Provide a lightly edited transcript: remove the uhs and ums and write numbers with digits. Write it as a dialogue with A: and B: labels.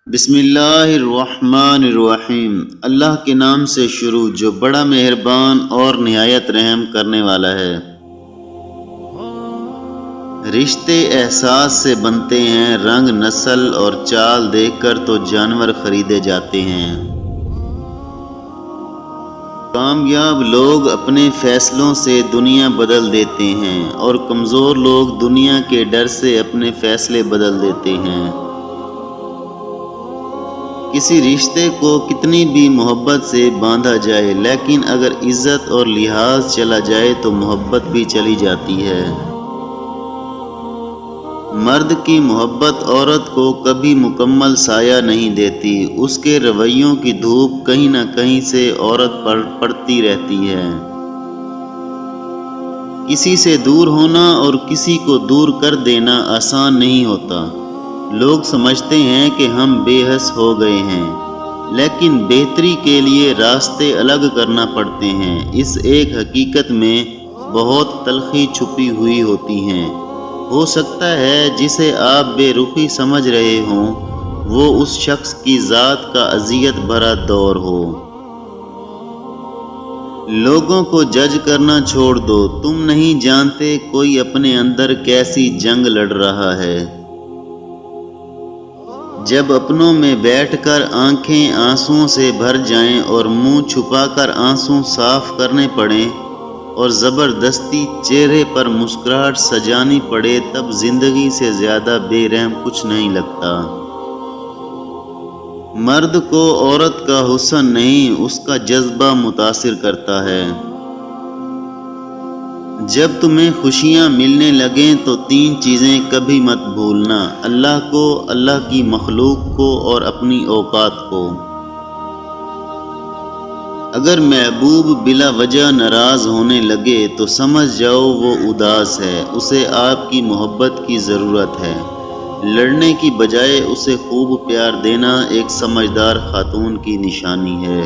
A: بسم اللہ الرحمن الرحیم۔ اللہ کے نام سے شروع جو بڑا مہربان اور نہایت رحم کرنے والا ہے۔ رشتے احساس سے بنتے ہیں، رنگ، نسل اور چال دیکھ کر تو جانور خریدے جاتے ہیں۔ کامیاب لوگ اپنے فیصلوں سے دنیا بدل دیتے ہیں اور کمزور لوگ دنیا کے ڈر سے اپنے فیصلے بدل دیتے ہیں۔ کسی رشتے کو کتنی بھی محبت سے باندھا جائے، لیکن اگر عزت اور لحاظ چلا جائے تو محبت بھی چلی جاتی ہے۔ مرد کی محبت عورت کو کبھی مکمل سایہ نہیں دیتی، اس کے رویوں کی دھوپ کہیں نہ کہیں سے عورت پر پڑتی رہتی ہے۔ کسی سے دور ہونا اور کسی کو دور کر دینا آسان نہیں ہوتا۔ لوگ سمجھتے ہیں کہ ہم بے حس ہو گئے ہیں، لیکن بہتری کے لیے راستے الگ کرنا پڑتے ہیں۔ اس ایک حقیقت میں بہت تلخی چھپی ہوئی ہوتی ہے۔ ہو سکتا ہے جسے آپ بے رخی سمجھ رہے ہوں وہ اس شخص کی ذات کا اذیت بھرا دور ہو۔ لوگوں کو جج کرنا چھوڑ دو، تم نہیں جانتے کوئی اپنے اندر کیسی جنگ لڑ رہا ہے۔ جب اپنوں میں بیٹھ کر آنکھیں آنسوؤں سے بھر جائیں اور منہ چھپا کر آنسو صاف کرنے پڑیں اور زبردستی چہرے پر مسکراہٹ سجانی پڑے، تب زندگی سے زیادہ بے رحم کچھ نہیں لگتا۔ مرد کو عورت کا حسن نہیں، اس کا جذبہ متاثر کرتا ہے۔ جب تمہیں خوشیاں ملنے لگیں تو 3 چیزیں کبھی مت بھولنا: اللہ کو، اللہ کی مخلوق کو اور اپنی اوقات کو۔ اگر محبوب بلا وجہ ناراض ہونے لگے تو سمجھ جاؤ وہ اداس ہے، اسے آپ کی محبت کی ضرورت ہے۔ لڑنے کی بجائے اسے خوب پیار دینا ایک سمجھدار خاتون کی نشانی ہے۔